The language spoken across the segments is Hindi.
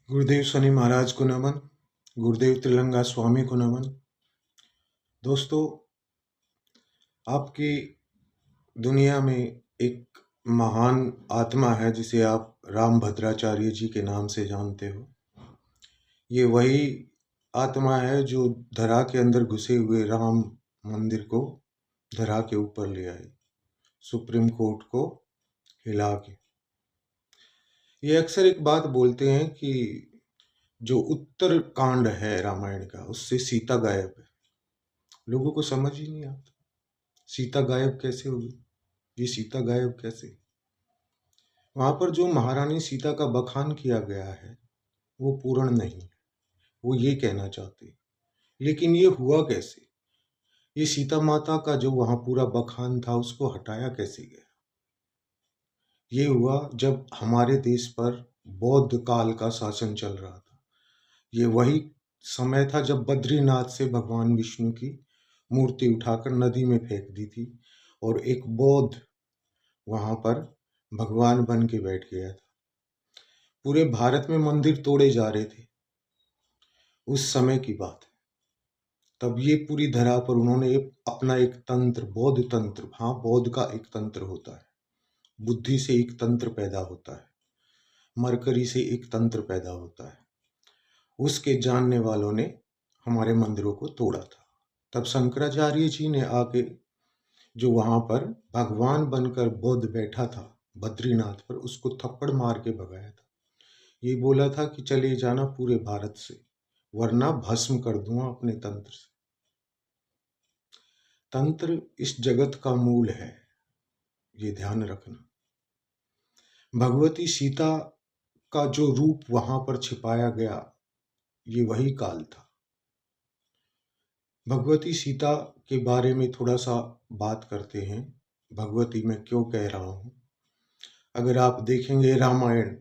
गुरुदेव शनि महाराज को नमन। गुरुदेव त्रिलंगा स्वामी को नमन। दोस्तों, आपकी दुनिया में एक महान आत्मा है जिसे आप राम भद्राचार्य जी के नाम से जानते हो। ये वही आत्मा है जो धरा के अंदर घुसे हुए राम मंदिर को धरा के ऊपर ले आए, सुप्रीम कोर्ट को हिला के। ये अक्सर एक बात बोलते हैं कि जो उत्तर कांड है रामायण का, उससे सीता गायब है। लोगों को समझ ही नहीं आता, सीता गायब कैसे होगी, ये सीता गायब कैसे। वहां पर जो महारानी सीता का बखान किया गया है वो पूर्ण नहीं है, वो ये कहना चाहते। लेकिन ये हुआ कैसे? ये सीता माता का जो वहां पूरा बखान था उसको हटाया कैसे गया? ये हुआ जब हमारे देश पर बौद्ध काल का शासन चल रहा था। ये वही समय था जब बद्रीनाथ से भगवान विष्णु की मूर्ति उठाकर नदी में फेंक दी थी और एक बौद्ध वहां पर भगवान बन के बैठ गया था। पूरे भारत में मंदिर तोड़े जा रहे थे, उस समय की बात है। तब ये पूरी धरा पर उन्होंने अपना एक तंत्र, बौद्ध तंत्र, हाँ बौद्ध का एक तंत्र होता है। बुद्धि से एक तंत्र पैदा होता है, मरकरी से एक तंत्र पैदा होता है। उसके जानने वालों ने हमारे मंदिरों को तोड़ा था। तब शंकराचार्य जी ने आके जो वहां पर भगवान बनकर बौद्ध बैठा था बद्रीनाथ पर, उसको थप्पड़ मार के भगाया था। ये बोला था कि चले जाना पूरे भारत से, वरना भस्म कर दूंगा अपने तंत्र से। तंत्र इस जगत का मूल है, ये ध्यान रखना। भगवती सीता का जो रूप वहां पर छिपाया गया, ये वही काल था। भगवती सीता के बारे में थोड़ा सा बात करते हैं। भगवती मैं क्यों कह रहा हूं? अगर आप देखेंगे रामायण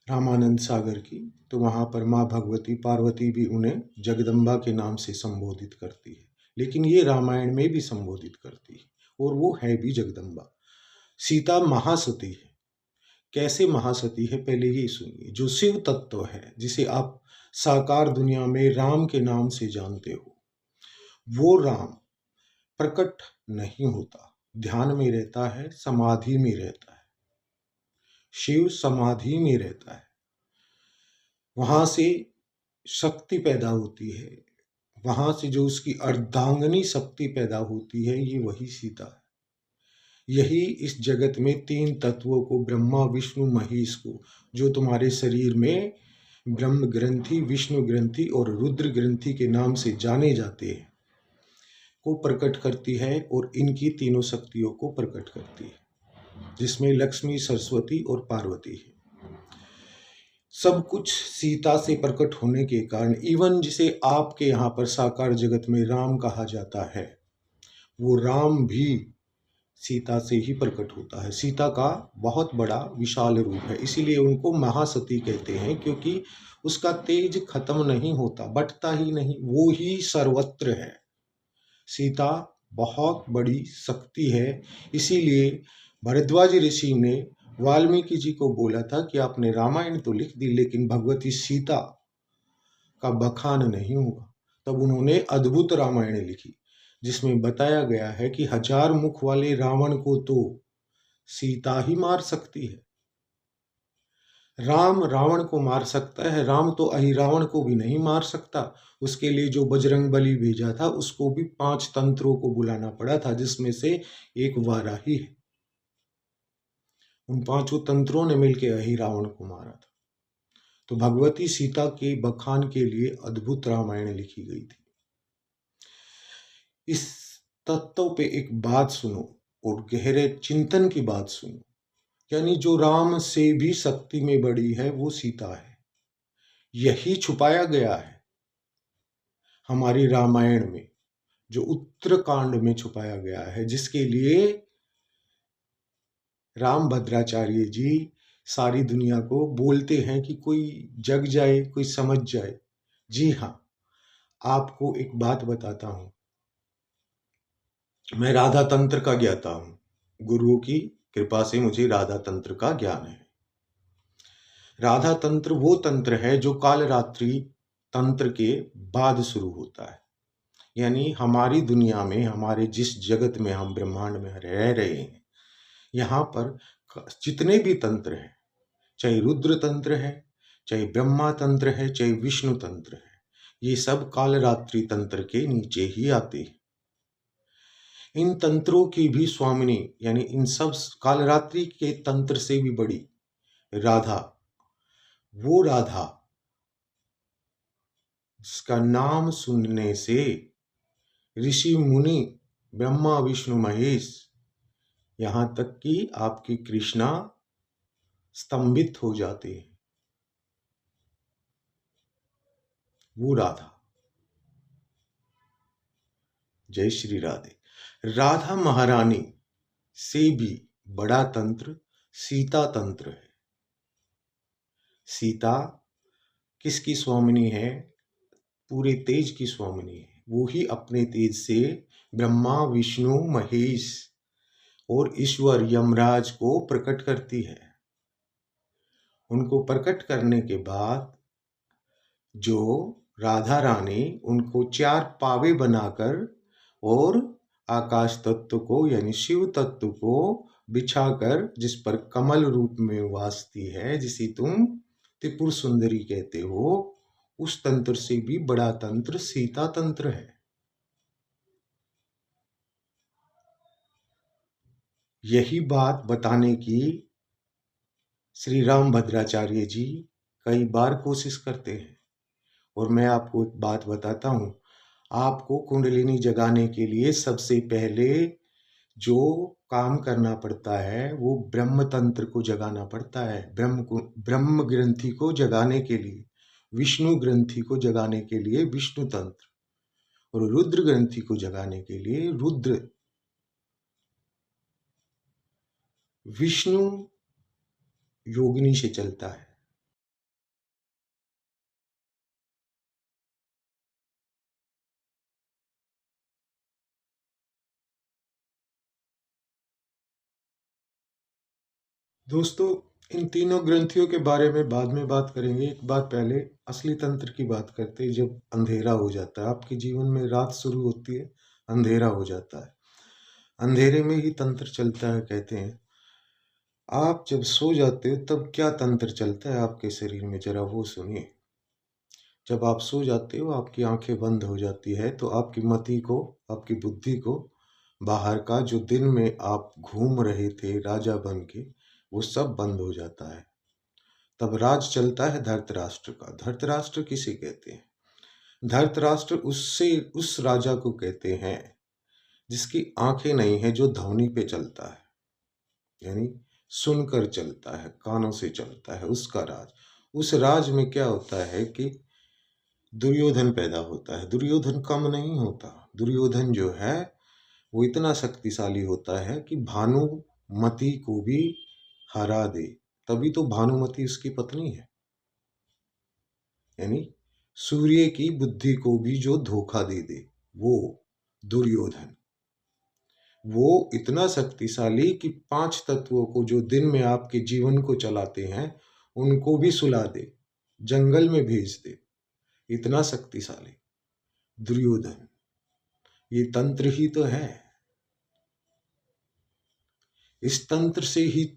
रामानंद सागर की, तो वहां पर माँ भगवती पार्वती भी उन्हें जगदम्बा के नाम से संबोधित करती है, लेकिन ये रामायण में भी संबोधित करती है और वो है भी जगदम्बा। सीता महासती है। कैसे महासती है, पहले ये सुनिए। जो शिव तत्व है, जिसे आप साकार दुनिया में राम के नाम से जानते हो, वो राम प्रकट नहीं होता, ध्यान में रहता है, समाधि में रहता है। शिव समाधि में रहता है, वहां से शक्ति पैदा होती है, वहां से जो उसकी अर्धांगिनी शक्ति पैदा होती है, ये वही सीता है। यही इस जगत में तीन तत्वों को, ब्रह्मा विष्णु महेश को, जो तुम्हारे शरीर में ब्रह्म ग्रंथि, विष्णु ग्रंथि और रुद्र ग्रंथि के नाम से जाने जाते हैं, को प्रकट करती है और इनकी तीनों शक्तियों को प्रकट करती है, जिसमें लक्ष्मी, सरस्वती और पार्वती है। सब कुछ सीता से प्रकट होने के कारण, इवन जिसे आपके यहाँ पर साकार जगत में राम कहा जाता है, वो राम भी सीता से ही प्रकट होता है। सीता का बहुत बड़ा विशाल रूप है, इसीलिए उनको महासती कहते हैं, क्योंकि उसका तेज खत्म नहीं होता, बटता ही नहीं, वो ही सर्वत्र है। सीता बहुत बड़ी शक्ति है। इसीलिए भरद्वाज ऋषि ने वाल्मीकि जी को बोला था कि आपने रामायण तो लिख दी, लेकिन भगवती सीता का बखान नहीं हुआ। तब उन्होंने अद्भुत रामायण लिखी, जिसमें बताया गया है कि 1000 मुख वाले रावण को तो सीता ही मार सकती है। राम रावण को मार सकता है, राम तो अहिरावण को भी नहीं मार सकता। उसके लिए जो बजरंग बली भेजा था, उसको भी 5 तंत्रों को बुलाना पड़ा था, जिसमें से एक वाराही है। उन 5 तंत्रों ने मिलकर अहिरावण को मारा था। तो भगवती सीता के बखान के लिए अद्भुत रामायण लिखी गई थी। इस तत्व पे एक बात सुनो और गहरे चिंतन की बात सुनो, यानी जो राम से भी शक्ति में बड़ी है वो सीता है। यही छुपाया गया है हमारी रामायण में, जो उत्तरकांड में छुपाया गया है, जिसके लिए राम भद्राचार्य जी सारी दुनिया को बोलते हैं कि कोई जग जाए, कोई समझ जाए। जी हाँ, आपको एक बात बताता हूं। मैं राधा तंत्र का ज्ञाता हूं, गुरुओं की कृपा से मुझे राधा तंत्र का ज्ञान है। राधा तंत्र वो तंत्र है जो कालरात्रि तंत्र के बाद शुरू होता है। यानी हमारी दुनिया में, हमारे जिस जगत में हम ब्रह्मांड में रह रहे हैं, यहाँ पर जितने भी तंत्र हैं, चाहे रुद्र तंत्र है, चाहे ब्रह्मा तंत्र है, चाहे विष्णु तंत्र है, ये सब कालरात्रि तंत्र के नीचे ही आते हैं। इन तंत्रों की भी स्वामिनी, यानी इन सब कालरात्रि के तंत्र से भी बड़ी राधा, वो राधा जिसका नाम सुनने से ऋषि मुनि, ब्रह्मा विष्णु महेश, यहां तक कि आपकी कृष्णा स्तंभित हो जाते हैं, वो राधा। जय श्री राधे। राधा महारानी से भी बड़ा तंत्र सीता तंत्र है। सीता किसकी स्वामिनी है? पूरे तेज की स्वामिनी है। वो ही अपने तेज से ब्रह्मा विष्णु महेश और ईश्वर यमराज को प्रकट करती है। उनको प्रकट करने के बाद जो राधा रानी उनको 4 पावे बनाकर और आकाश तत्व को, यानी शिव तत्व को बिछाकर, जिस पर कमल रूप में वासती है, जिसे तुम त्रिपुर सुंदरी कहते हो, उस तंत्र से भी बड़ा तंत्र सीता तंत्र है। यही बात बताने की श्री राम भद्राचार्य जी कई बार कोशिश करते हैं। और मैं आपको एक बात बताता हूँ, आपको कुंडलिनी जगाने के लिए सबसे पहले जो काम करना पड़ता है वो ब्रह्म तंत्र को जगाना पड़ता है। ब्रह्म ग्रंथि को जगाने के लिए, विष्णु ग्रंथि को जगाने के लिए विष्णु तंत्र, और रुद्र ग्रंथि को जगाने के लिए रुद्र। विष्णु योगिनी से चलता है। दोस्तों, इन तीनों ग्रंथियों के बारे में बाद में बात करेंगे। एक बात पहले असली तंत्र की बात करते हैं। जब अंधेरा हो जाता है, आपके जीवन में रात शुरू होती है, अंधेरा हो जाता है, अंधेरे में ही तंत्र चलता है। कहते हैं आप जब सो जाते हो तब क्या तंत्र चलता है आपके शरीर में, जरा वो सुनिए। जब आप सो जाते हो, आपकी आंखें बंद हो जाती है, तो आपकी मति को, आपकी बुद्धि को बाहर का जो दिन में आप घूम रहे थे राजा बन के, वो सब बंद हो जाता है। तब राज चलता है धृतराष्ट्र का। धृतराष्ट्र किसे कहते हैं? धृतराष्ट्र उस राजा को कहते हैं जिसकी आंखें नहीं है, जो ध्वनि पे चलता है, यानी सुनकर चलता है, कानों से चलता है, उसका राज। उस राज में क्या होता है कि दुर्योधन पैदा होता है। दुर्योधन कम नहीं होता। दुर्योधन जो है वो इतना शक्तिशाली होता है कि भानुमति को भी हरा दे। तभी तो भानुमति उसकी पत्नी है। यानी सूर्य की बुद्धि को भी जो धोखा दे दे, वो दुर्योधन। वो इतना शक्तिशाली कि 5 तत्वों को, जो दिन में आपके जीवन को चलाते हैं, उनको भी सुला दे, जंगल में भेज दे। इतना शक्तिशाली दुर्योधन। ये तंत्र ही तो है। इस तंत्र से ही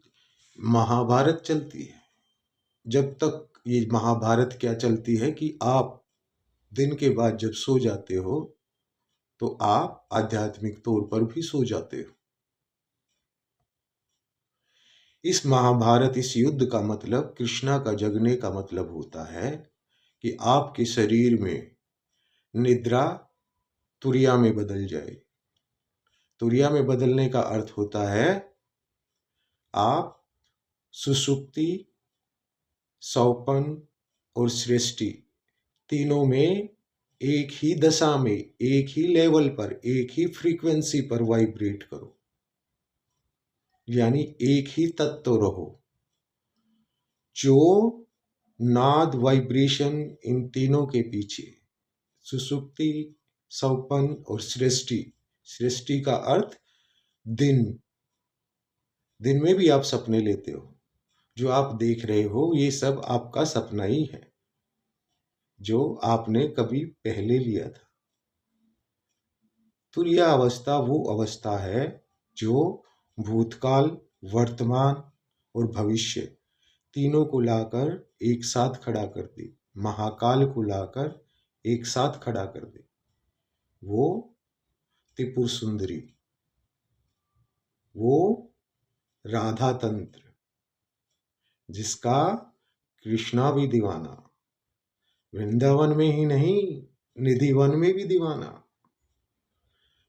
महाभारत चलती है। जब तक ये महाभारत क्या चलती है कि आप दिन के बाद जब सो जाते हो तो आप आध्यात्मिक तौर पर भी सो जाते हो। इस महाभारत, इस युद्ध का मतलब, कृष्णा का जगने का मतलब होता है कि आपके शरीर में निद्रा तुरिया में बदल जाए। तुरिया में बदलने का अर्थ होता है आप सुषुप्ति, सौपन और सृष्टि तीनों में एक ही दशा में, एक ही लेवल पर, एक ही फ्रीक्वेंसी पर वाइब्रेट करो, यानी एक ही तत्व रहो। जो नाद, वाइब्रेशन, इन तीनों के पीछे, सुसुप्ति, सौपन और सृष्टि। सृष्टि का अर्थ दिन। दिन में भी आप सपने लेते हो, जो आप देख रहे हो ये सब आपका सपना ही है, जो आपने कभी पहले लिया था। तुरीय अवस्था वो अवस्था है जो भूतकाल, वर्तमान और भविष्य तीनों को लाकर एक साथ खड़ा कर दे, महाकाल को लाकर एक साथ खड़ा कर दे। वो त्रिपुर सुंदरी, वो राधा तंत्र, जिसका कृष्णा भी दीवाना, वृंदावन में ही नहीं निधिवन में भी दीवाना।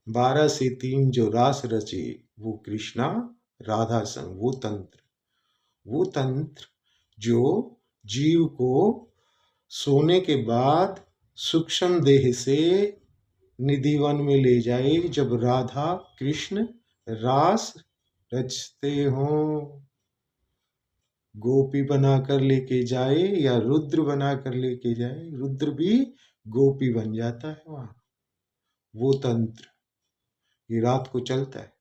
12 से 3 जो रास रचे वो कृष्णा राधा संग, वो तंत्र जो जीव को सोने के बाद सूक्ष्म देह से निधिवन में ले जाए, जब राधा कृष्ण रास रचते हों। गोपी बनाकर लेके जाए या रुद्र बनाकर लेके जाए, रुद्र भी गोपी बन जाता है वहां। वो तंत्र ये रात को चलता है।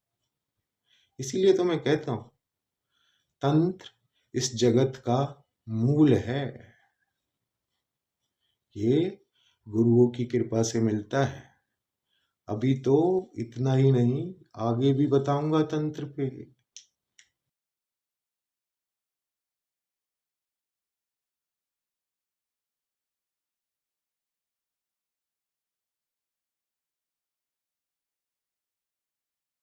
इसीलिए तो मैं कहता हूं तंत्र इस जगत का मूल है। ये गुरुओं की कृपा से मिलता है। अभी तो इतना ही नहीं, आगे भी बताऊंगा तंत्र पे।